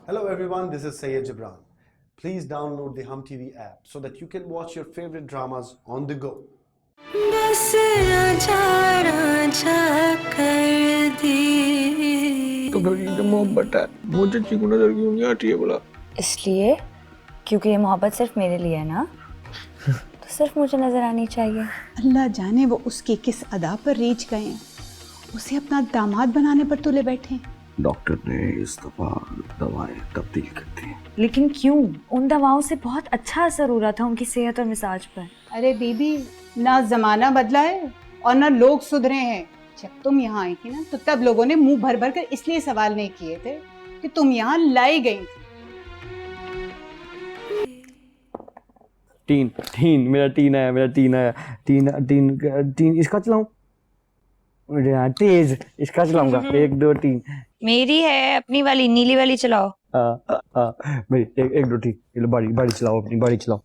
Hello everyone, this is Sayyid Jibran. Please download the Hum TV app so that you can watch your favorite dramas on the go. बस राजा राजा कर दे। तो फिर ये जो मोहब्बत है मुझे चीकू नजर क्यों नहीं आती है बोला? इसलिए क्योंकि ये मोहब्बत सिर्फ मेरे लिए है ना, तो सिर्फ मुझे नजर आनी चाहिए। अल्लाह जाने वो उसकी किस अदा पर रीझ गए हैं, उसे अपना दामाद बनाने पर तुले बैठे हैं। डॉक्टर ने इस दफा दवाएं तब्दील कर दी। लेकिन क्यों? उन दवाओं से बहुत अच्छा असर हो रहा था उनकी सेहत और मिजाज पर। अरे बीबी, ना जमाना बदला है और ना लोग सुधरे हैं। जब तुम यहाँ आई थी ना, तो तब लोगों ने मुंह भर भर कर इसलिए सवाल नहीं किए थे कि तुम यहाँ लाई गई थी। तीन मेरा तीन आया इसका चलाऊं? तेज इसका चलाऊंगा। 1 2 3। मेरी है अपनी वाली, नीली वाली चलाओ। मेरी 1 2 3। बाड़ी चलाओ, अपनी बाड़ी चलाओ।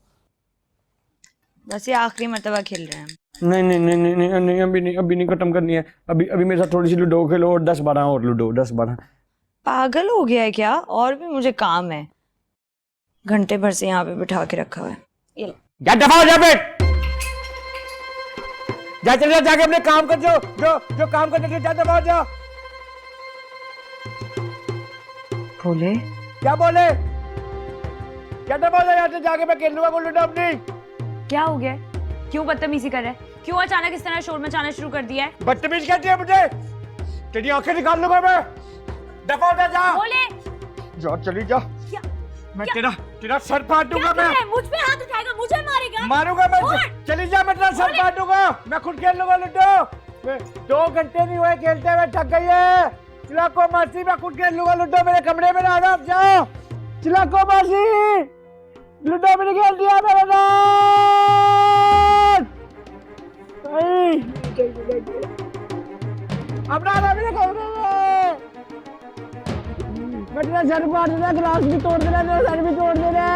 बस ये आखिरी मर्तबा खेल रहे हैं। नहीं, अभी नहीं खत्म करनी है। अभी मेरे साथ थोड़ी सी लूडो खेलो और 10-12 और लूडो 10-12। पागल हो गया है क्या? और भी मुझे काम है, घंटे भर से यहाँ पे बिठा के रखा हुआ है। ये लो। जा दफा हो जा बेट। जा चल जा, जाके अपने काम कर, जो काम करने के, जा दफा हो जा। बोले क्या बोले? क्या दफा हो जा यहाँ से, जाके मैं खेल लूंगा लूडो अपनी। क्या हो गया? क्यों बदतमीजी कर रहे हैं? क्यों अचानक इस तरह शोर मचाना शुरू कर दिया है? बदतमीज कहती है मुझे? तेरी आंखें निकाल लूंगा मैं। दफा हो जा। बोले जा चली जा। क्या? मैं तेरा सर फाड़ दूंगा मैं। मुझ पे हाथ उठाएगा, मुझे मारेगा? मारूंगा मैं। चली जा, मैं तेरा सर फाड़ दूंगा। मैं खुद खेल लूंगा लूडो। 2 घंटे नहीं हुए खेलते हुए, थक गई है। चिलाको मासी, मैं खुद खेल लूंगा लूडो। मेरे कमरे में आ जाओ। चिलाको मासी, लूडो भी नहीं खेल दिया मेरे साथ। अपना मेरे कमरे में। मैं तेरा सर फाड़ देना, ग्लास भी तोड़ देना, तेरा सर भी तोड़ देना।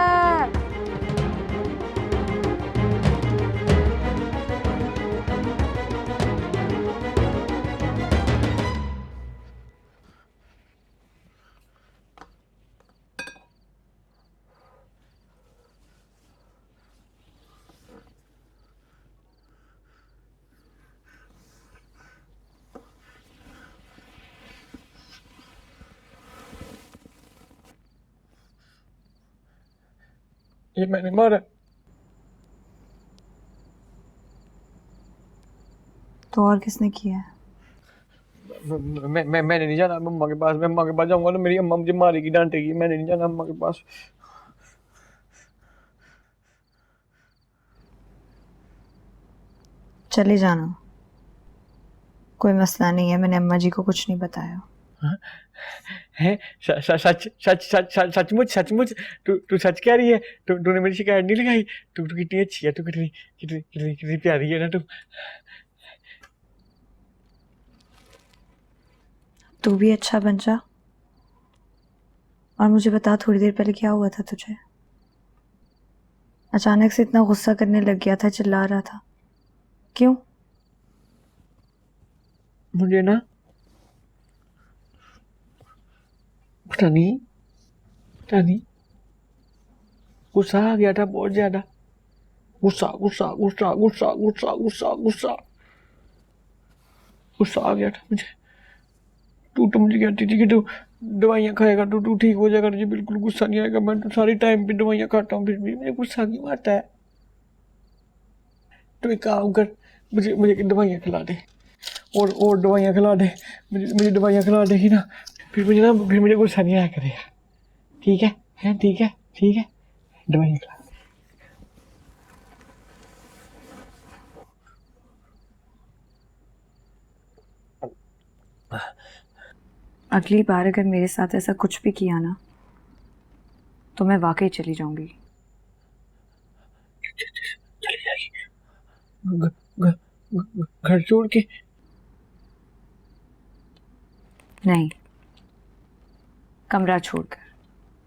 ये मैंने मारा। तो और किसने किया है? मैंने नहीं जाना मम्मा के पास। मैं अम्मा के पास जाऊंगा तो मेरी अम्मा मुझे मारेगी, डांटेगी। मैंने नहीं जाना अम्मा के पास। चले जाना, कोई मसला नहीं है। मैंने अम्मा जी को कुछ नहीं बताया। है सचमुच तू सच कह रही है? तूने मेरी शिकायत नहीं लगाई? तू कितनी अच्छी है, तू कितनी प्यारी है ना तू। तू भी अच्छा बन जा। और मुझे बता, थोड़ी देर पहले क्या हुआ था तुझे? अचानक से इतना गुस्सा करने लग गया था, चिल्ला रहा था, क्यों? मुझे ना पता नहीं गुस्सा आ गया था, बहुत ज्यादा गुस्सा आ गया था मुझे। तू तो मुझे कहती थी कि तू दवाइयाँ खाएगा तो तू ठीक हो जाएगा, तुझे बिल्कुल गुस्सा नहीं आएगा। मैं तो सारी टाइम पे दवाइयाँ खाता हूँ, फिर भी मुझे गुस्सा क्यों आता है? तो एक काम कर, मुझे दवाइयाँ खिला दे और दवाइयाँ खिला दे। मुझे दवाइयाँ खिला देगी ना, फिर मुझे गुस्सा नहीं आया करेगा। ठीक है ठीक है, दवाइयाँ खिला। अगली बार अगर मेरे साथ ऐसा कुछ भी किया ना, तो मैं वाकई चली जाऊंगी। घर छोड़ के? नहीं, कमरा छोड़कर,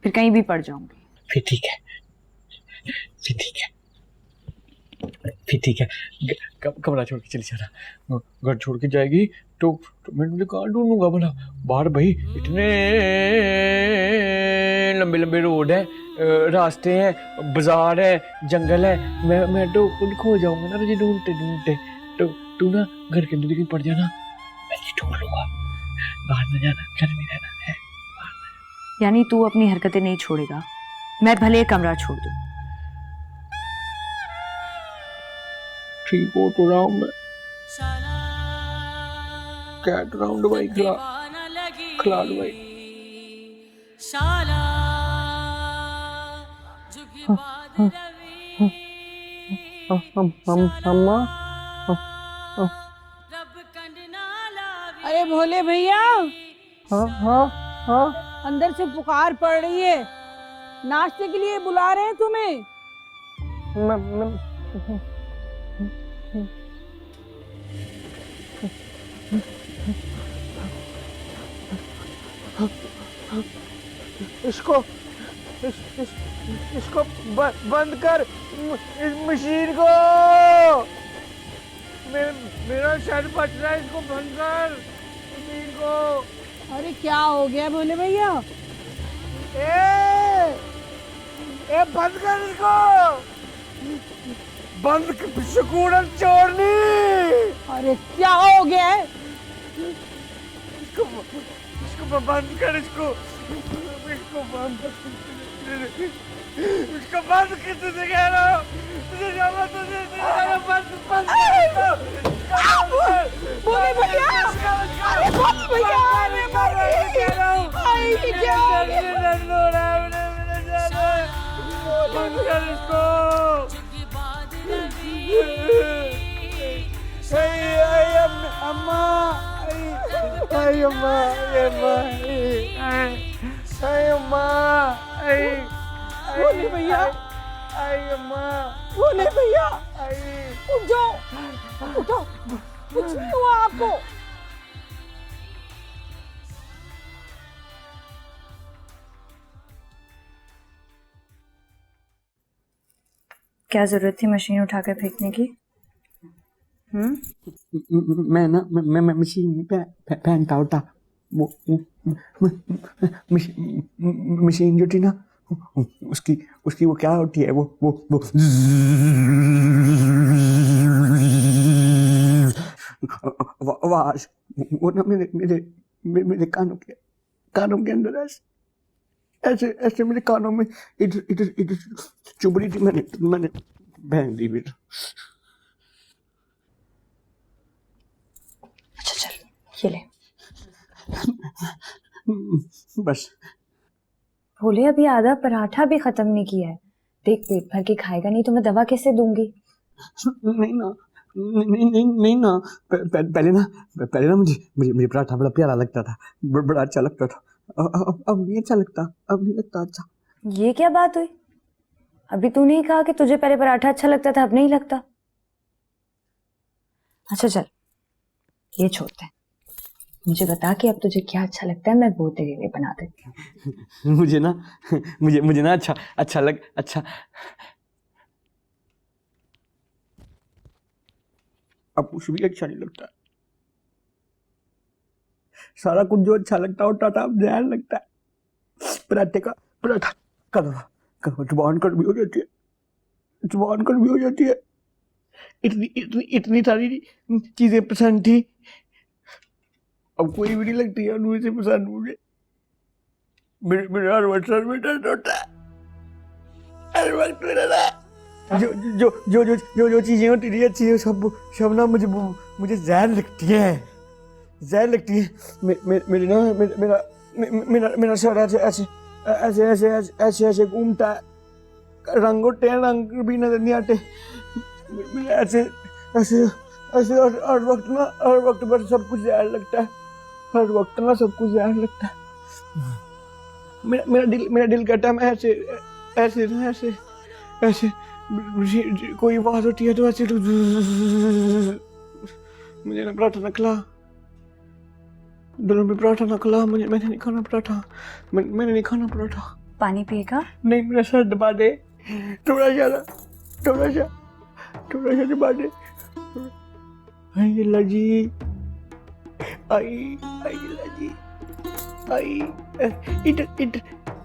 फिर कहीं भी पड़ जाऊंगी। फिर ठीक है, कमरा छोड़ के चली जाना। घर छोड़ के जाएगी तो मैं तुझे कहाँ ढूंढूंगा भला? बाहर भाई इतने लंबे लंबे रोड है, रास्ते हैं, बाजार है, जंगल है। मैं तो खुद खो जाऊंगा ना तुझे ढूंढते ढूंढते। तो तू ना घर के अंदर कहीं पड़ जाना, मैं तुझे ढूंढ लूंगा। बाहर न जाना, घर में रहना है। यानी तू अपनी हरकतें नहीं छोड़ेगा, मैं भले कमरा छोड़ दूं। ठीक हो तो रहा हूं मैं, कैट राउंड दवाई खिला दवाई। अम्मा अरे भोले भैया, हाँ हाँ हाँ, अंदर से पुकार पड़ रही है, नाश्ते के लिए बुला रहे हैं तुम्हें। इसको बंद कर, इस मशीन को। मेरा सर फट रहा है, इसको बंद कर मशीन को। अरे क्या हो गया भोले भैया? ए बंद कर इसको, बंद कर, स्कूटर छोड़नी। अरे क्या हो गया है? इसको बंद कर, इसको बंद कर, इसको बंद कर, तुझे कह रहा हूँ, तुझे जाना, तुझे बंद भोले भैया, अरे भोले भैया, अरे कह रहा हूँ, क्या हो गया? बंद कर इसको। अम्मा, भोले भैया, भोले भैया, उठ जाओ, उठो, कुछ नहीं हुआ आपको। क्या जरूरत थी मशीन उठाकर फेंकने की? मैं मशीन में पहनता होता, वो मशीन जो थी ना, उसकी वो क्या होती है, वो आवाज, वो ना मेरे कानों के अंदर ऐसे मेरे कानों में इधर चुभ रही थी। मैंने पहन दी फिर। अच्छा चल, ये ले। बस भोले, अभी आधा पराठा भी खत्म नहीं किया है। देख, पेट भर के खाएगा नहीं तो मैं दवा कैसे दूंगी? नहीं ना, पहले ना मुझे पराठा बड़ा प्यारा लगता था, बड़ा अच्छा लगता था। अब नहीं अच्छा लगता, अब नहीं लगता अच्छा। ये क्या बात हुई? अभी तूने ही कहा कि तुझे पहले पराठा अच्छा लगता था, अब नहीं लगता। अच्छा चल, ये छोड़ते हैं। मुझे बता कि अब तुझे क्या अच्छा लगता है, मैं वो तेरे लिए बना देती हूँ। मुझे ना अच्छा अब कुछ भी अच्छा नहीं लगता। सारा कुछ जो अच्छा लगता होता था अब जहर लगता है। पराठा करो, जुबान कड़वी हो जाती है। इतनी सारी चीजें पसंद थी, अब कोई भी नहीं लगती है उनमें से पसंद मुझे। मेरे हर वक्त सर में दर्द होता है, हर वक्त मेरा जो चीजें होती थी अच्छी है, सब ना मुझे जहर लगती है। मेरा सर ऐसे घूमता है, रंग होते हैं, रंग भी नजर नहीं आते। ऐसे हर वक्त पर सब कुछ जहर लगता है, हर वक्त ना सब कुछ जहर लगता है। मेरा दिल कहता है मैं ऐसे कोई आवाज होती है तो ऐसे मुझे ना पराठा न खिला, दोनों में पराठा न खिला, मैंने नहीं खाना पराठा, मैंने नहीं खाना पराठा। पानी पिएगा? नहीं, मेरा सर दबा दे थोड़ा सा दबा दे। आई लजी, आई लजी, आई इधर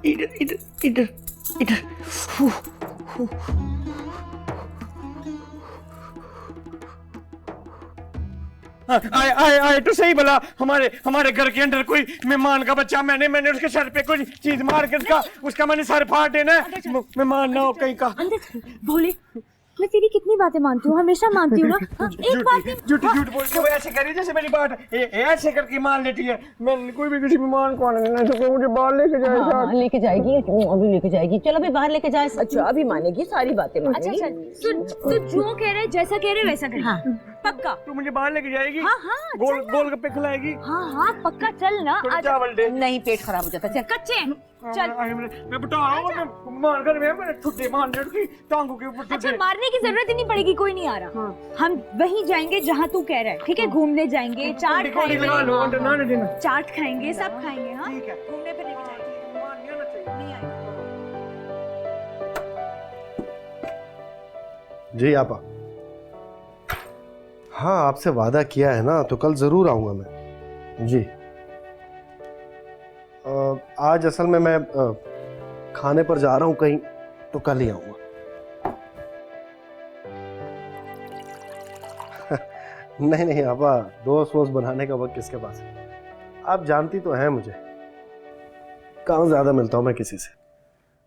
इधर इधर इधर इधर। आए आए आए तो सही भला, हमारे घर के अंदर कोई मेहमान का बच्चा, मैंने उसके सर पे कोई चीज मार के उसका मैंने सर फाड़ देना है। मेहमान ना हो कहीं का। भोले, मैं तेरी कितनी बातें मानती हूँ, हमेशा मानती हूँ ना। हाँ, एक बात नहीं। झूठ बोल के वो ऐसे करी जैसे मेरी बात ऐसे करके मान लेती है। मैं कोई भी किसी मेहमान को आने देना, तो मुझे बाहर लेके जाए। हाँ, लेके जाएगी, अभी लेके जाएगी। चलो अभी बाहर लेके जाए। अच्छा अभी मानेगी, सारी बातें मानेगी। अच्छा, तो जो कह रहे जैसा कह रहे वैसा कर। हाँ, पक्का। तू मुझे बाहर लेके जाएगी? हाँ हाँ, गोल गप्पे खिलाएगी? हाँ हाँ पक्का, चल ना। थोड़े चावल दे। नहीं, पेट खराब हो जाता। चल कच्चे चल। मैं बता रहा हूँ, मैं मार कर मैं ठुड्डे मार दे उसकी टांगों के ऊपर। अच्छा, मारने की जरूरत ही नहीं पड़ेगी, कोई नहीं आ रहा। हम वहीं जाएंगे जहाँ तू कह रहा है, ठीक है? घूमने जाएंगे, चाट खाएंगे, चाट खाएंगे, सब खाएंगे। हाँ, घूमने फिरने की जाएंगे। नहीं आएंगे। जी आपा। हाँ, आपसे वादा किया है ना, तो कल जरूर आऊंगा मैं। जी आज असल में मैं खाने पर जा रहा हूं कहीं, तो कल ही आऊंगा। नहीं आपा, दोस्त वोस्त बनाने का वक्त किसके पास है? आप जानती तो हैं मुझे, कहाँ ज्यादा मिलता हूं मैं किसी से।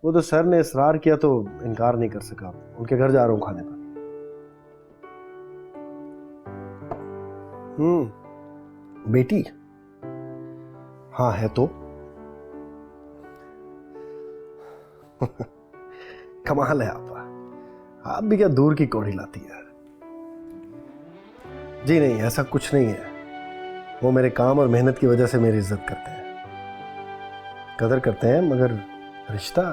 वो तो सर ने इसरार किया तो इनकार नहीं कर सका। उनके घर जा रहा हूं खाने पर। बेटी? हाँ है तो। कमाल है आपा, आप भी क्या दूर की कौड़ी लाती है। जी नहीं, ऐसा कुछ नहीं है। वो मेरे काम और मेहनत की वजह से मेरी इज्जत करते हैं, कदर करते हैं, मगर रिश्ता,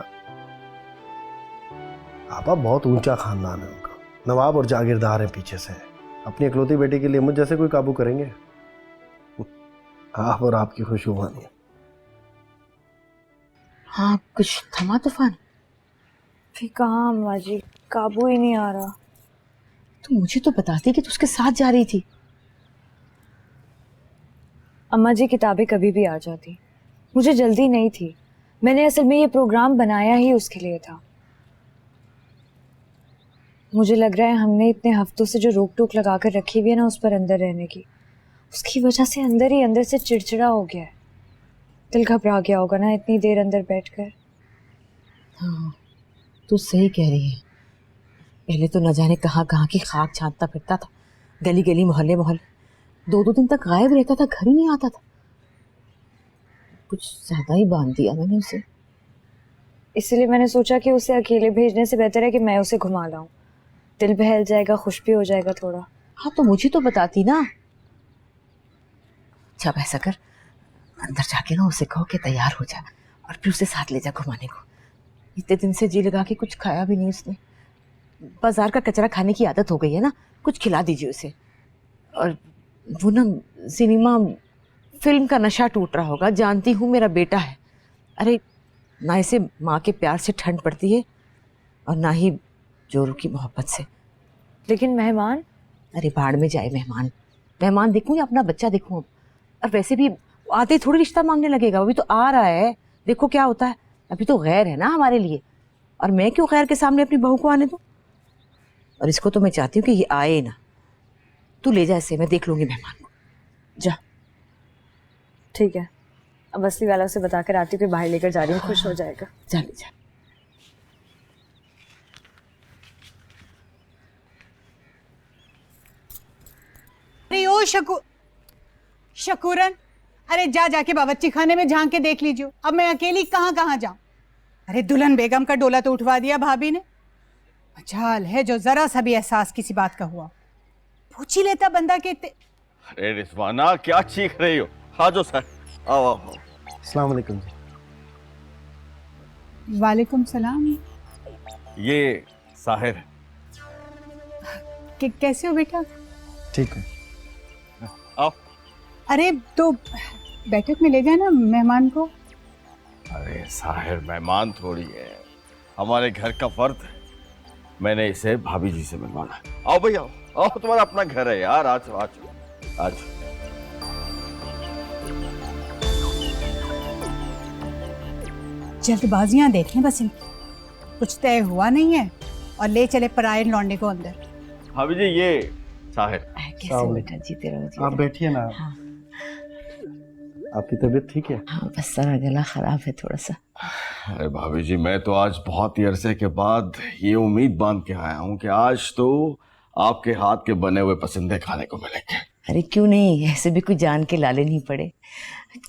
आपा बहुत ऊंचा खानदान है उनका। नवाब और जागीरदार हैं पीछे से। अपनी इकलौती बेटी के लिए मुझ जैसे कोई काबू करेंगे? आप और आपकी खुशबुआनी। हाँ, कुछ थमा तूफान? फिर कहाँ अम्मा जी, काबू ही नहीं आ रहा। तो मुझे तो बताती कि तू उसके साथ जा रही थी। अम्मा जी, किताबें कभी भी आ जाती, मुझे जल्दी नहीं थी। मैंने असल में ये प्रोग्राम बनाया ही उसके लिए था। मुझे लग रहा है हमने इतने हफ्तों से जो रोक टोक लगा कर रखी हुई है ना उस पर अंदर रहने की, उसकी वजह से अंदर ही अंदर से चिड़चिड़ा हो गया है। दिल घबरा गया होगा ना इतनी देर अंदर बैठकर। हाँ, तू सही कह रही है। पहले तो न जाने कहाँ कहाँ की खाक छानता फिरता था, गली गली मोहल्ले मोहल्ले। 2-2 दिन तक गायब रहता था, घर ही नहीं आता था। कुछ ज्यादा ही बांध दिया मैंने उसे। इसलिए मैंने सोचा कि उसे अकेले भेजने से बेहतर है कि मैं उसे घुमा लाऊं। दिल बहल जाएगा, खुश भी हो जाएगा थोड़ा। हाँ, तो मुझे तो बताती ना। जब ऐसा कर, अंदर जाके ना उसे कहो कि तैयार हो जा और फिर उसे साथ ले जा घुमाने को। इतने दिन से जी लगा के कुछ खाया भी नहीं उसने। बाजार का कचरा खाने की आदत हो गई है ना, कुछ खिला दीजिए उसे। और वो ना सिनेमा फिल्म का नशा टूट रहा होगा। जानती हूँ मेरा बेटा है। अरे ना इसे माँ के प्यार से ठंड पड़ती है और ना ही जोरू की मोहब्बत से। लेकिन मेहमान? अरे बाढ़ में जाए मेहमान। मेहमान देखूँ या अपना बच्चा देखूँ? और वैसे भी आते थोड़ी रिश्ता मांगने लगेगा, अभी तो आ रहा है, देखो क्या होता है। अभी तो गैर है ना हमारे लिए, और मैं क्यों गैर के सामने अपनी बहू को आने दूं? और इसको तो मैं चाहती हूँ कि ये आए ना। तू ले जा इसे, मैं देख लूंगी मेहमान को। जा। ठीक है, अब असली वाला उसे बताकर आती हूँ कि बाहर लेकर जा रही हूँ, खुश हो जाएगा। जा ले जा। अरे ओ शकूरन, अरे जा जाके बावर्ची खाने में झांक के देख लीजिए। अब मैं अकेली कहाँ कहाँ जाऊं? अरे दुल्हन बेगम का डोला तो उठवा दिया भाभी ने। मजाल है जो जरा सा भी एहसास किसी बात का हुआ, पूछ ही लेता बंदा के। अरे रिजवाना, क्या चीख रही हो? हाँ जो सर, आओ आओ आओ। अस्सलाम वालेकुम जी। वालेकुम सलाम। ये साहिर। कैसे हो बेटा? ठीक है। आओ। अरे तो बैठक में ले जाना मेहमान को। अरे साहिर मेहमान थोड़ी है, हमारे घर का फर्द है। मैंने इसे भाभी जी से मिलवाना है। आओ भाई आओ आओ, तुम्हारा अपना घर है यार। आज आज आज जल्दबाजियां देखें बस इनकी, कुछ तय हुआ नहीं है और ले चले पराये लौंडे को अंदर। भाभी जी ये साहिर। कैसे बेटा, जीते रहो जीते आप बैठिए ना। हाँ। आपकी तबीयत ठीक है? हाँ बस सारा गला खराब है थोड़ा सा। अरे भाभी जी मैं तो आज बहुत ही अरसे के बाद ये उम्मीद बांध के आया हूँ कि आज तो आपके हाथ के बने हुए पसंदे खाने को मिलेंगे। अरे क्यों नहीं, ऐसे भी कोई जान के लाले नहीं पड़े।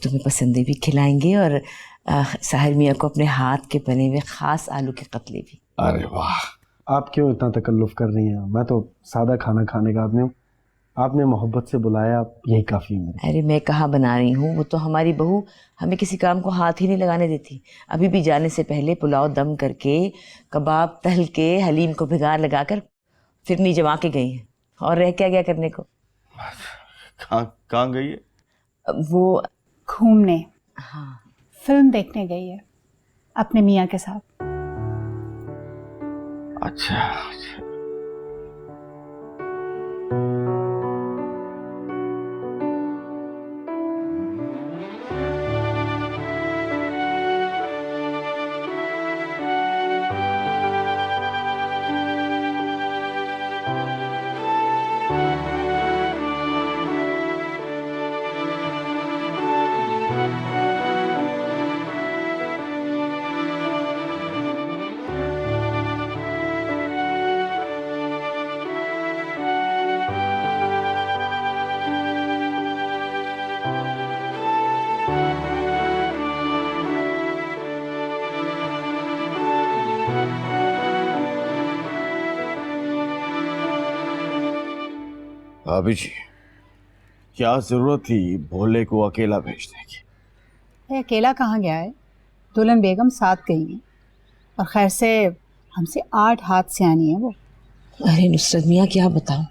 तुम्हें पसंदे भी खिलाएंगे और साहिर मियाँ को अपने हाथ के बने हुए खास आलू के कतले भी। अरे वाह, आप क्यों इतना तकल्लुफ कर रही हैं? मैं तो सादा खाना खाने का आदमी हूँ, आपने मोहब्बत से बुलाया, यही काफ़ी है मेरे। अरे मैं कहाँ बना रही हूँ, वो तो हमारी बहू हमें किसी काम को हाथ ही नहीं लगाने देती। अभी भी जाने से पहले पुलाव दम करके, कबाब तल के, हलीम को भिगार लगाकर फिरनी जमा के गई हैं। और रह क्या करने को। कहाँ गई है? वो घूमने, हाँ फिल्म देखने गई है अपने मियाँ के साथ। अच्छा। भाभी जी क्या जरूरत थी भोले को अकेला भेजने की? ये अकेला कहाँ गया है, दुल्हन बेगम साथ गई है और खैर से हमसे 8 हाथ से आनी है वो। अरे नुसरत मियाँ क्या बताऊं,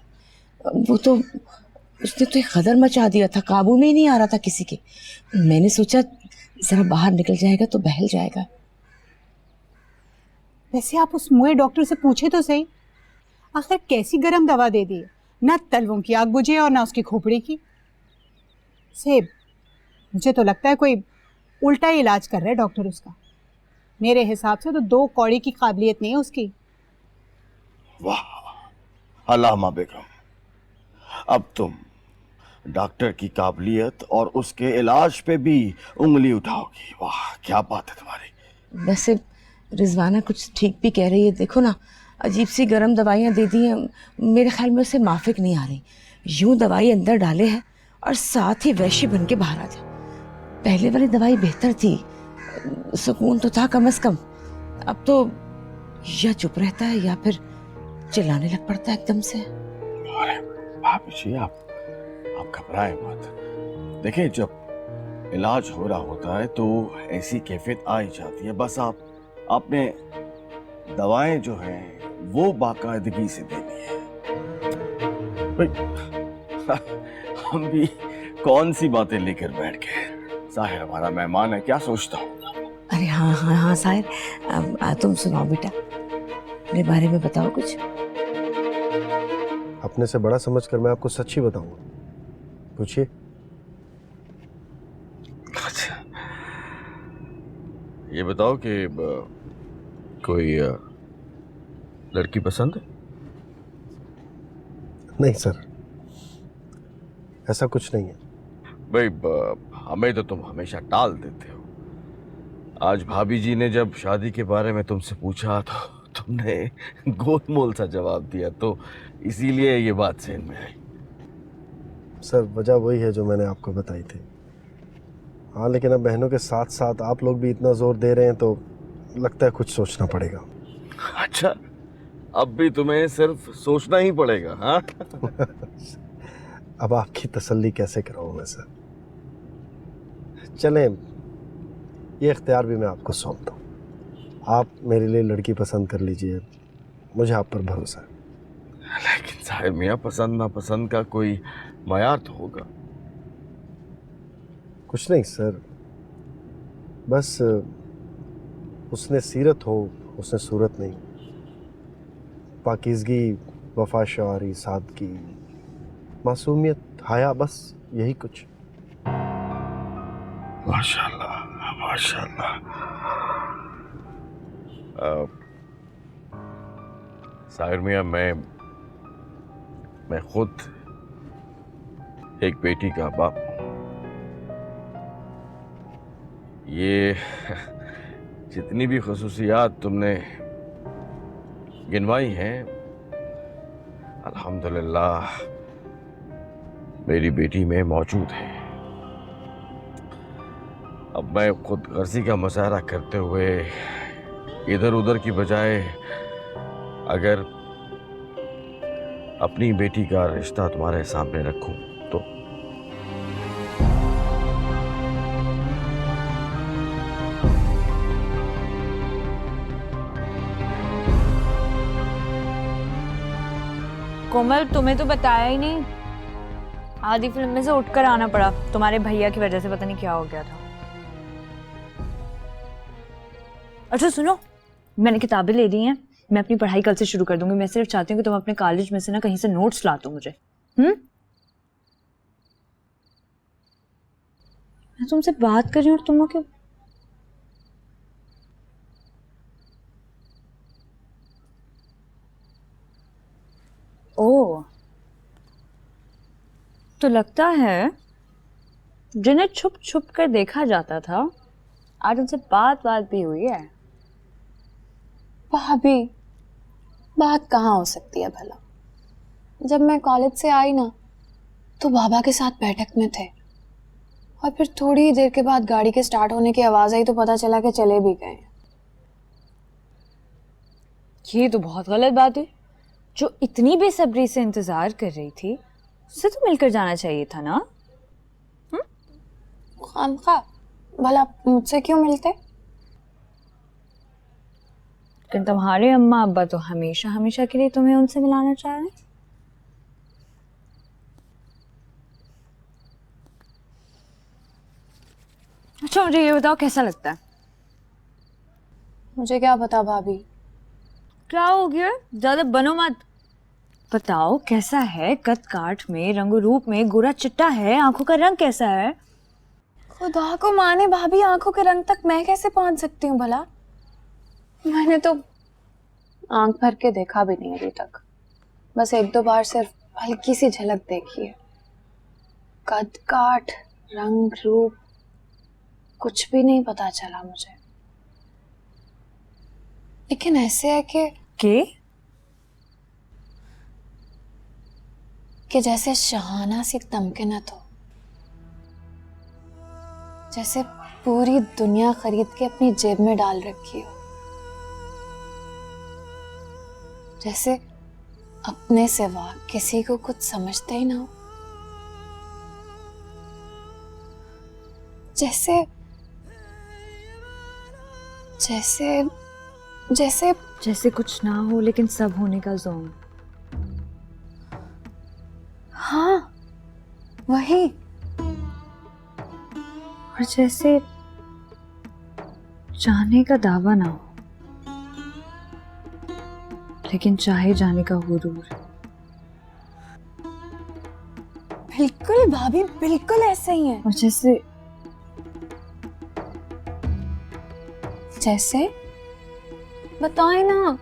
वो तो उसने तो एक गदर मचा दिया था, काबू में ही नहीं आ रहा था किसी के। मैंने सोचा जरा बाहर निकल जाएगा तो बहल जाएगा। वैसे आप उस मुए डॉक्टर से पूछे तो सही, आखिर कैसी गरम दवा दे दी, ना तलवों की आग बुझे और ना उसकी खोपड़ी की। सेब, मुझे तो लगता है कोई उल्टा ही इलाज कर रहा है डॉक्टर उसका। मेरे हिसाब से तो 2 कौड़ी की काबिलियत नहीं है उसकी। वाह अल्लामा बेगम, अब तुम डॉक्टर की काबिलियत और उसके इलाज पे भी उंगली उठाओगी। वाह क्या बात है तुम्हारी। वैसे रिजवाना कुछ ठीक भी कह रही है, देखो ना अजीब सी गर्म दवाइयाँ दे दी हैं, मेरे ख्याल में उसे माफिक नहीं आ रही। यूं दवाई अंदर डाले है और साथ ही वैश्य बन के बाहर आ जाए। पहले वाली दवाई बेहतर थी, सुकून तो था कम से कम। अब तो या चुप रहता है या फिर चिल्लाने लग पड़ता है एकदम से। अरे भाभी जी आप घबराएं मत। देखिए जब इलाज हो रहा होता है तो ऐसी कैफियत आ ही जाती है। बस आपने दवाएं जो हैं वो बाकायदगी से देनी है। हम भी कौन सी बातें लेकर बैठ गए। साहिर हमारा मेहमान है, क्या सोचता हूँ। अरे हाँ हाँ हाँ साहिर, तुम सुनाओ बेटा, अपने बारे में बताओ कुछ। अपने से बड़ा समझकर मैं आपको सच ही बताऊंगा, पूछिए। अच्छा ये बताओ कि कोई लड़की पसंद है? नहीं सर, ऐसा कुछ नहीं है। भाई हमें तो तुम हमेशा टाल देते हो। आज भाभी जी ने जब शादी के बारे में तुमसे पूछा तो तुमने गोलमोल सा जवाब दिया, तो इसीलिए ये बात सहन में आई। सर वजह वही है जो मैंने आपको बताई थी। हाँ लेकिन अब बहनों के साथ साथ आप लोग भी इतना जोर दे रहे हैं तो लगता है कुछ सोचना पड़ेगा। अच्छा अब भी तुम्हें सिर्फ सोचना ही पड़ेगा? हाँ अब आपकी तसल्ली कैसे कराऊं मैं सर। चलें, ये इख्तियार भी मैं आपको सौंपता हूँ। आप मेरे लिए लड़की पसंद कर लीजिए, मुझे आप पर भरोसा है। लेकिन साहिब मियाँ पसंद नापसंद का कोई मयार तो होगा। कुछ नहीं सर, बस उसने सीरत हो, उसने सूरत नहीं। पाकीज़गी, वफा शारी, सादगी, मासूमियत, हया, बस यही कुछ। माशाल्लाह माशाल्लाह। साहिर मियां, मैं खुद एक बेटी का बाप हूं। ये जितनी भी खसूसियात तुमने गिनवाई हैं, अल्हम्दुलिल्लाह मेरी बेटी में मौजूद है। अब मैं खुद गर्जी का मुजाहरा करते हुए इधर उधर की बजाय अगर अपनी बेटी का रिश्ता तुम्हारे सामने रखूं तो कोमल, तुम्हें तो बताया ही नहीं। आधी फिल्म में से उठकर आना पड़ा, तुम्हारे भैया की वजह से पता नहीं क्या हो गया था। अच्छा सुनो, मैंने किताबें ले ली हैं, मैं अपनी पढ़ाई कल से शुरू कर दूंगी। मैं सिर्फ चाहती हूँ कि तुम अपने कॉलेज में से ना कहीं से नोट्स ला दो मुझे। मैं तुमसे बात कर रही हूँ और तुम क्यों? ओह, तो लगता है जिन्हें छुप छुप कर देखा जाता था, आज उनसे बात भी हुई है। भाभी, बात कहाँ हो सकती है भला? जब मैं कॉलेज से आई ना, तो बाबा के साथ बैठक में थे, और फिर थोड़ी ही देर के बाद गाड़ी के स्टार्ट होने की आवाज आई तो पता चला कि चले भी गए। ये तो बहुत गलत बात है। जो इतनी बेसब्री से इंतजार कर रही थी, उससे तो मिलकर जाना चाहिए था ना। खामखा, भला मुझसे क्यों मिलते? लेकिन तुम्हारे अम्मा अब्बा तो हमेशा हमेशा के लिए तुम्हें उनसे मिलाना चाह रहे हैं। अच्छा मुझे ये बताओ, कैसा लगता है? मुझे क्या पता भाभी। क्या हो गया, ज्यादा बनो मत। बताओ कैसा है, कद काठ में, रंग रूप में, गोरा चिट्टा है, आंखों का रंग कैसा है? खुदा को माने भाभी, आंखों के रंग तक मैं कैसे पहुंच सकती हूँ भला? मैंने तो आंख भर के देखा भी नहीं अभी तक, बस एक दो बार सिर्फ हल्की सी झलक देखी है। कद काठ, रंग रूप कुछ भी नहीं पता चला मुझे। लेकिन ऐसे है कि जैसे शहाना सी तमकिनत हो, जैसे पूरी दुनिया खरीद के अपनी जेब में डाल रखी हो, जैसे अपने सिवा किसी को कुछ समझते ही ना हो, जैसे जैसे जैसे जैसे कुछ ना हो लेकिन सब होने का ज़ोन। हाँ, वही। और जैसे जाने का दावा ना हो लेकिन चाहे जाने का गुरूर। बिल्कुल भाभी, बिल्कुल ऐसे ही है। और जैसे जैसे बताए ना।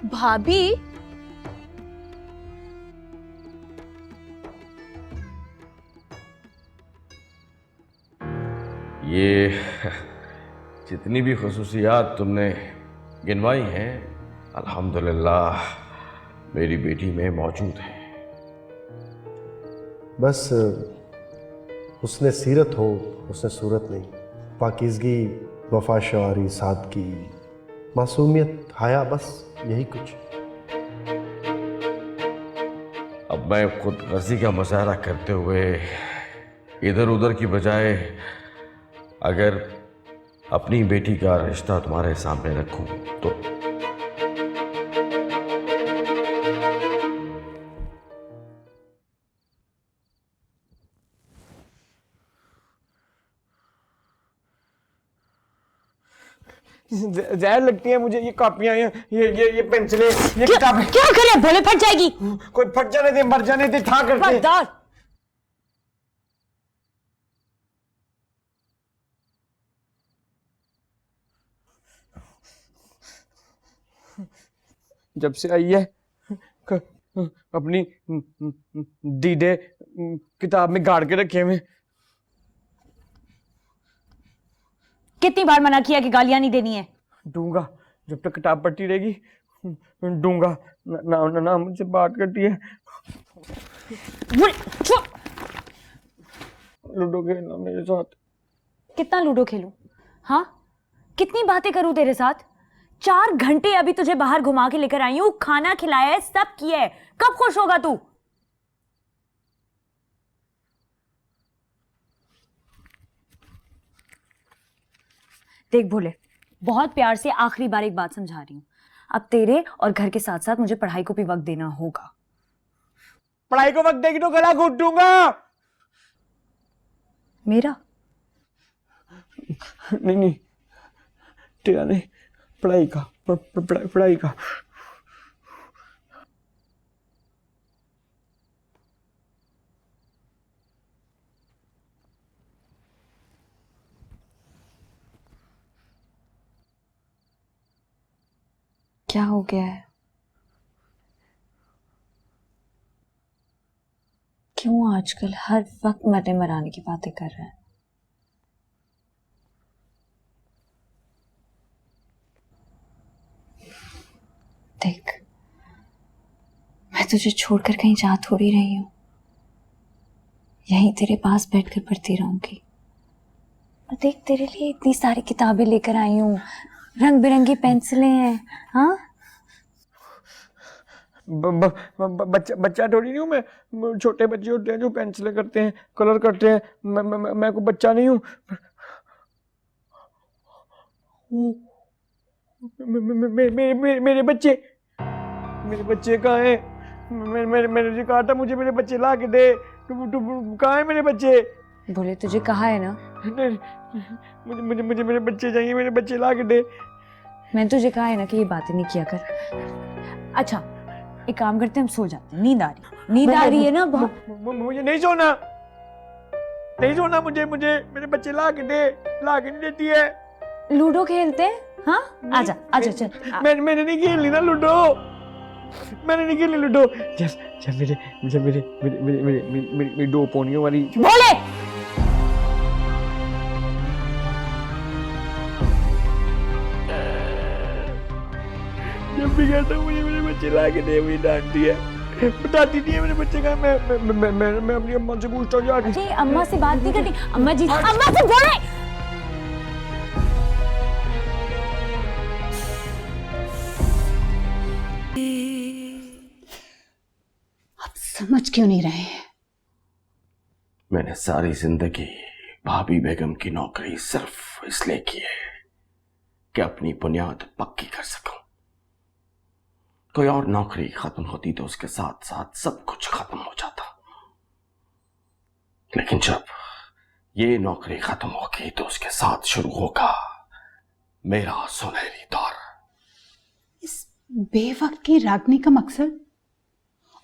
भाभी, ये जितनी भी खसूसियात तुमने गिनवाई हैं, अल्हम्दुलिल्लाह मेरी बेटी में मौजूद है। बस उसने सीरत हो, उसने सूरत नहीं। पाकीज़गी, वफा शवारी, सादगी, मासूमियत, हया, बस यही कुछ। अब मैं खुद गर्जी का मुजाहरा करते हुए इधर उधर की बजाय अगर अपनी बेटी का रिश्ता तुम्हारे सामने रखूं तो जहर लगती है मुझे ये कॉपियां, ये पेंसिलें, ये किताबें। क्या करे, भोले फट जाएगी। कोई फट जाने दे, मर जाने दे, था करते। खबरदार। जब से आई है अपनी दीदे किताब में गाड़ के रखे हुए। कितनी बार मना किया कि गालियां नहीं देनी है। दूंगा, जब तक किताब पढ़ती रहेगी दूंगा। ना मुझसे बात करती है। लूडो खेलना मेरे साथ। कितना लूडो खेलूं? हाँ, कितनी बातें करूं तेरे साथ? 4 घंटे अभी तुझे बाहर घुमा के लेकर आई हूं, खाना खिलाया है, सब किया है। कब खुश होगा तू? देख भोले, बहुत प्यार से आखिरी बार एक बात समझा रही हूं। अब तेरे और घर के साथ साथ मुझे पढ़ाई को भी वक्त देना होगा। पढ़ाई को वक्त देगी तो गला घोट दूंगा। मेरा नहीं, तेरा नहीं, पढ़ाई का, पढ़ाई का। क्या हो गया है? क्यों आजकल हर वक्त मरने मराने की बातें कर रहा है? देख, मैं तुझे छोड़कर कहीं जा थोड़ी रही हूं। यहीं तेरे पास बैठकर पढ़ती रहूंगी। और देख, तेरे लिए इतनी सारी किताबें लेकर आई हूं, रंग बिरंगी पेंसिलें हैं। हाँ, बच्चा थोड़ी नहीं हूँ मैं। छोटे बच्चे होते हैं जो पेंसिलें करते हैं, कलर करते हैं। मैं कोई बच्चा नहीं हूँ। मेरे बच्चे कहाँ हैं? मैंने जो कहा था मुझे मेरे बच्चे ला के दे। कहाँ है मेरे बच्चे? बोले तुझे कहा है ना, मुझे मेरे बच्चे चाहिए, मेरे बच्चे ला के दे। मैंने तुझे कहा है ना कि ये बातें नहीं किया कर। अच्छा, एक काम करते हैं, हम सो जाते हैं। नींद आ रही है ना बहुत। मुझे नहीं सोना मुझे मेरे बच्चे ला के नहीं देती है। लूडो खेलते हैं। हाँ, आजा चल। मैंने नहीं खेलनी ना लूडो। चल मेरे 2 पोनियों वाली। भोले, जब भी कहता हूँ मुझे मेरे बच्चे ला के दे, मुझे डांटती है, बताती नहीं है मेरे बच्चे का। मैं अपनी अम्मा से पूछता हूँ जाके। अरे अम्मा से बात नहीं करनी। अम्मा जी, अम्मा से बोले। आप समझ क्यों नहीं रहे हैं? मैंने सारी जिंदगी भाभी बेगम की नौकरी सिर्फ इसलिए की है कि अपनी बुनियाद पक्की कर सकूं। कोई और नौकरी खत्म होती तो उसके साथ साथ सब कुछ खत्म हो जाता, लेकिन जब ये नौकरी खत्म होगी तो उसके साथ शुरू होगा मेरा सुनहरी दौर। इस बेवक्त की रागनी का मकसद,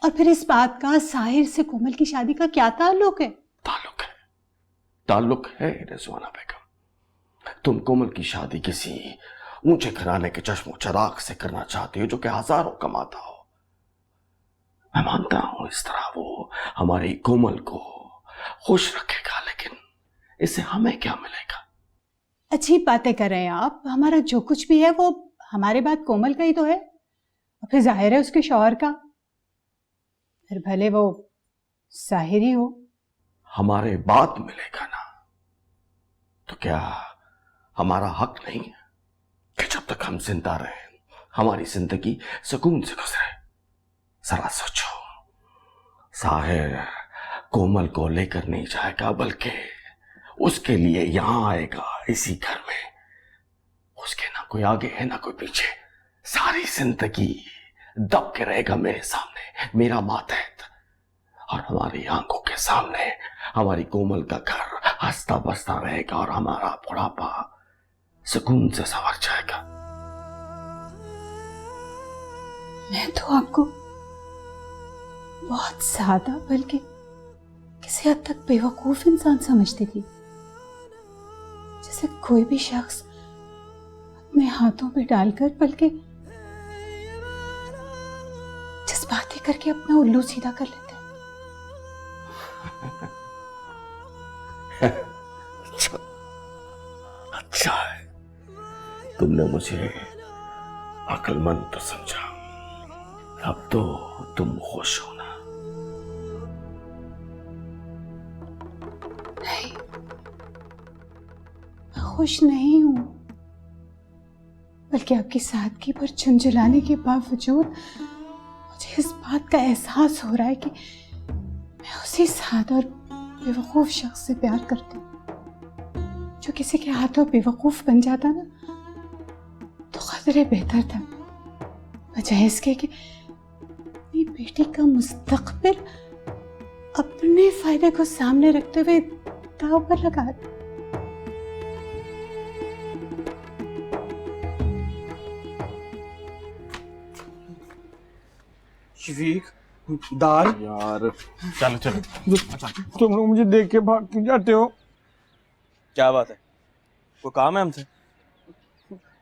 और फिर इस बात का साहिर से कोमल की शादी का क्या ताल्लुक है? ताल्लुक है रिजवाना बेगम। तुम कोमल की शादी किसी ऊंचे घराने के चश्मो चराग से करना चाहते हो जो कि हजारों कमाता हो। मैं मानता हूं इस तरह वो हमारी कोमल को खुश रखेगा, लेकिन इससे हमें क्या मिलेगा? अजीब बातें कर रहे हैं आप। हमारा जो कुछ भी है वो हमारे बाद कोमल का ही तो है, और फिर जाहिर है उसके शौहर का, फिर भले वो साहिर ही हो। हमारे बाद मिलेगा ना, तो क्या हमारा हक नहीं है कि जब तक हम जिंदा रहे हमारी जिंदगी सुकून से गुजरे? जरा सोचो, साहिर कोमल को लेकर नहीं जाएगा, बल्कि उसके लिए यहां आएगा इसी घर में। उसके ना कोई आगे है ना कोई पीछे, सारी जिंदगी दब के रहेगा मेरे सामने, मेरा मातहत, और हमारी आंखों के सामने हमारी कोमल का घर हंसता बसता रहेगा और हमारा बुढ़ापा सुकून से संवर जाएगा। मैं तो आपको बहुत ज्यादा बल्कि किसी हद तक बेवकूफ इंसान समझती थी, जैसे कोई भी शख्स अपने हाथों में डालकर बल्कि जज्बाती करके अपना उल्लू सीधा कर लेते हैं। अच्छा है, तुमने मुझे अक्लमंद तो समझा। अब तो तुम खुश हो ना? नहीं, मैं खुश नहीं हूं, बल्कि आपकी सादगी पर झुंझुलाने के बावजूद मुझे इस बात का एहसास हो रहा है कि मैं उसी सादा और बेवकूफ शख्स से प्यार करती हूँ, जो किसी के हाथों बेवकूफ बन जाता ना तो खतरे बेहतर था, बजाय इसके कि अपनी बेटी का मुस्तकबिल अपने फायदे को सामने रखते हुए दांव पर लगा दे। शफीक, दाल यार चलो चलो। तुम लोग मुझे देख के भाग क्यों जाते हो? क्या बात है? वो काम है हमसे?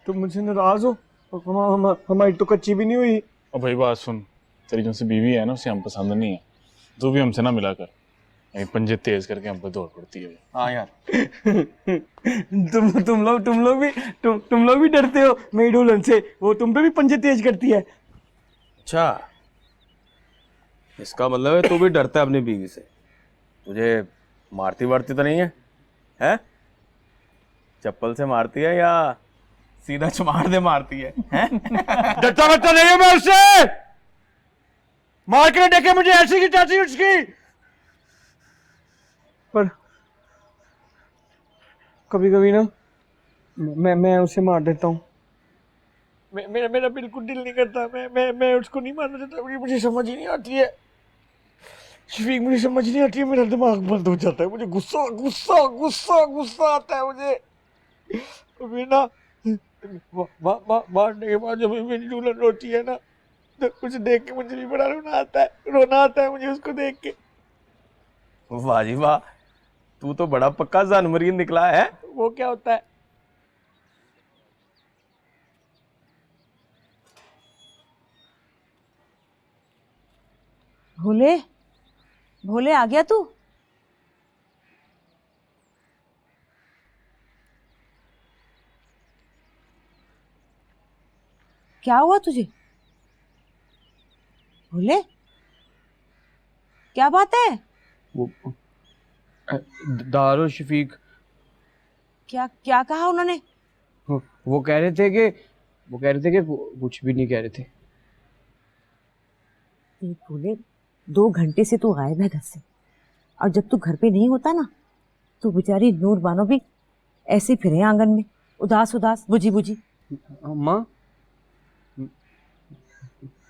तुम मुझसे नाराज हो? हमारी तो कच्ची भी नहीं हुई। और भाई बात सुन, तेरी जो से बीवी है ना उसे हम पसंद नहीं है, तू भी हमसे ना मिला कर, यही पंजे तेज करके हम पे दौड़ पड़ती है। हाँ यार। तुम लोग भी डरते हो मेरी दुल्हन से, वो तुम पे भी पंजे तेज करती है। अच्छा, इसका मतलब है तू भी डरता है अपनी बीवी से। तुझे मारती वारती तो नहीं है? हैं? चप्पल से मारती है या सीधा चमार दे मारती है? डरता बच्चा नहीं है मैं उससे। मार के देखे मुझे ऐसी की चाची उसकी। पर कभी कभी ना मैं उसे मार देता हूँ। मेरा बिल्कुल दिल नहीं करता, मैं उसको नहीं मारना चाहता। मुझे समझ ही नहीं आती है शफीक, मुझे समझ नहीं आती है। मेरा दिमाग बंद हो जाता है, मुझे गुस्सा गुस्सा गुस्सा गुस्सा आता है मुझे। अभी ना मारने के बाद जब मेरी दुल्हन रोती है ना तो उसे देख के मुझे भी बड़ा रोना आता है मुझे उसको देख के। वाह जी वाह, तू तो बड़ा पक्का जानवरीन निकला है। वो क्या होता है? भोले, भोले आ गया तू? क्या हुआ तुझे? भोले, क्या बात है? वो दारो शफीक, क्या क्या कहा उन्होंने? वो कह रहे थे कि कुछ भी नहीं कह रहे थे। भोले, 2 घंटे से तू गायब है घर से, और जब तू घर पे नहीं होता ना तो बेचारी नूर बानो भी ऐसे फिरे आंगन में उदास उदास बुझी बुझी। अम्मा,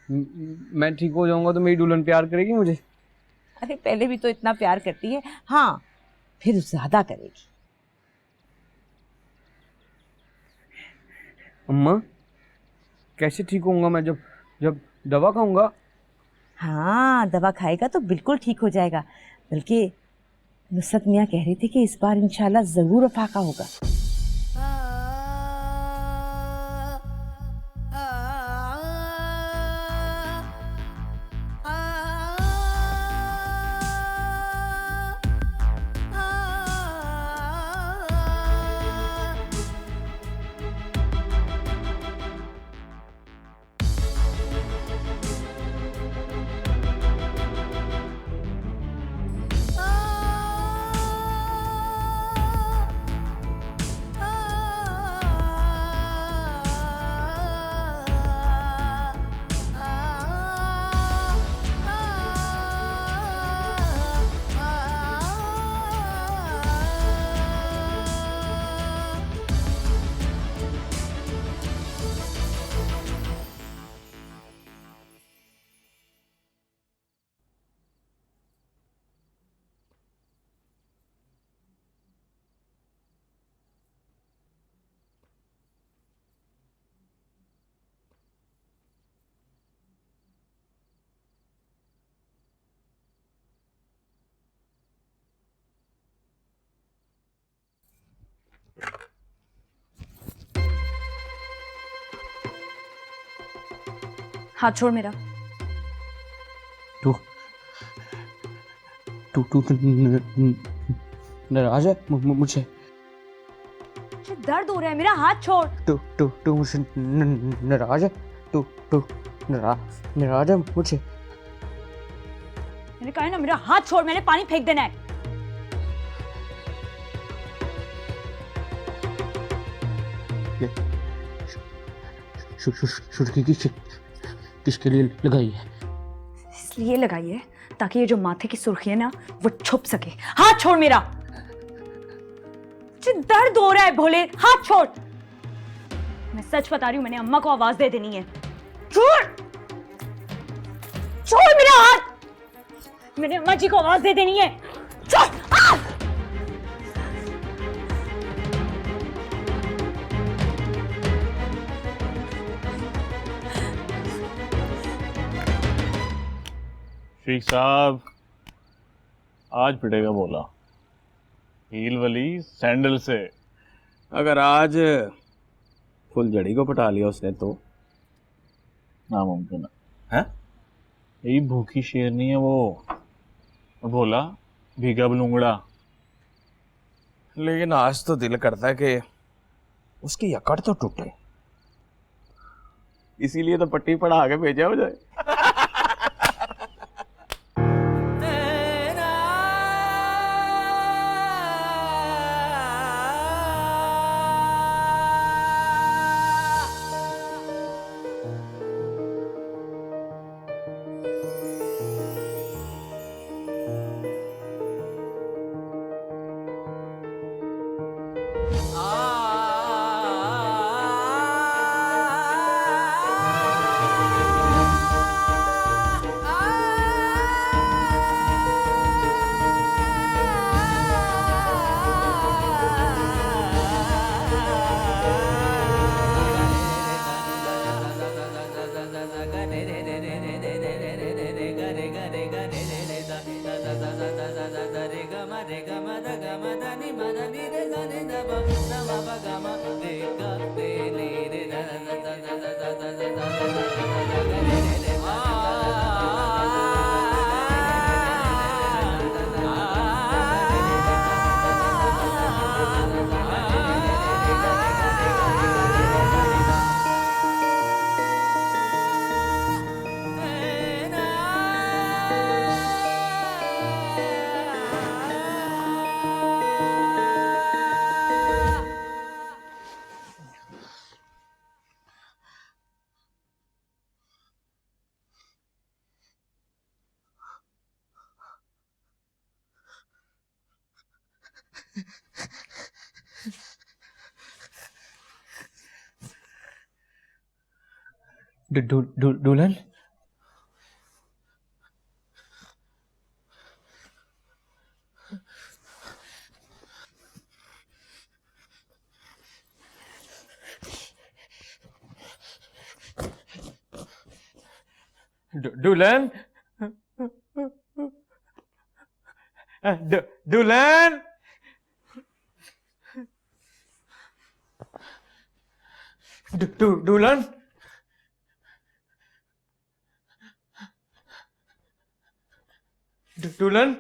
मैं ठीक हो जाऊंगा तो मेरी दुल्हन प्यार करेगी मुझे? अरे पहले भी तो इतना प्यार करती है, हाँ फिर ज्यादा करेगी। अम्मा, कैसे ठीक होऊंगा मैं? जब दवा खाऊंगा? हाँ, दवा खाएगा तो बिल्कुल ठीक हो जाएगा। बल्कि नुसरत मियाँ कह रही थी कि इस बार इंशाल्लाह जरूर अफाका होगा। हाथ छोड़ मेरा। तू तू तू नाराज है मुझे? मुझे दर्द हो रहा है, मेरा हाथ छोड़। तू मुझसे नाराज है? तू नाराज है मुझे? मैंने कहा ना, मेरा हाथ छोड़, मैंने पानी फेंक देना है। सुर्खी किसके लिए लगाई है? इसलिए लगाई है ताकि ये जो माथे की सुर्खी है ना, वो छुप सके। हाथ छोड़ मेरा। मुझे दर्द हो रहा है भोले, हाथ छोड़। मैं सच बता रही हूँ, मैंने अम्मा को आवाज दे देनी है। छोड़ छोड़ मेरा हाथ, मैंने अम्मा जी को आवाज दे देनी है। छोड़। शेख साहब आज पिटेगा बोला, हील वाली सैंडल से। अगर आज फुलझड़ी को पटा लिया उसने तो नामुमकिन है। यही भूखी शेरनी है वो, बोला भीगा बलूंगड़ा। लेकिन आज तो दिल करता है कि उसकी यकड़ तो टूटे, इसीलिए तो पट्टी पढ़ा के भेजा हो जाए। दुल्हन दुल्हन दुल्हन दुल्हन दुल्हन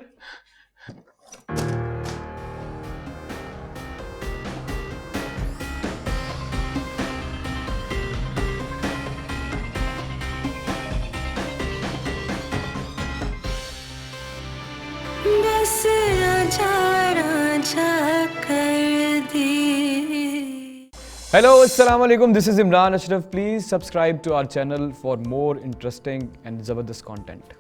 बस आजा राजा कर दी। Hello, Assalamu alaikum. This is Imran Ashraf. Please subscribe to our channel for more interesting and Zabardast content.